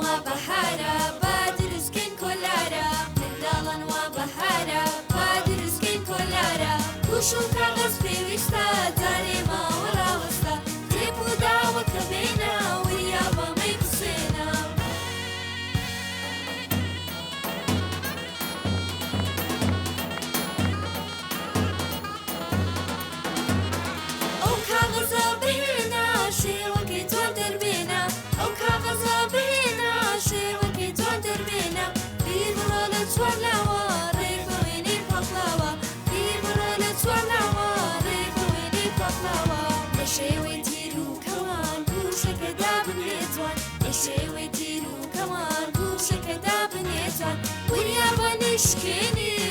وبحارة بادر سكين كولارا منداڵن وا بەهارە بادر سکین کۆلارە گوش و کاغەز پێویستە جارێ ماوە ڕاوەستە تێپ و داوەکە بێنە وریا بەمەی بسێنە ئەو کاغەزە بهێنە شێوەکەی جوان دەربێنە ئەو کاغەزە بهێنە شێوەکەی جوان دەربێنە بیر بڕۆ لە چوار لاوە ڕێبەوێنەی پەقڵاوە بیر بڕۆ لە چوار لاوە ڕێبەوێنەی پەقڵاوە بە شێوەی تیر و کەوان گوشەکە دابنێ جوان بە شێوەی تیر و کەوان گوشەکە دابنێ جوان وریا بە نشکێنێ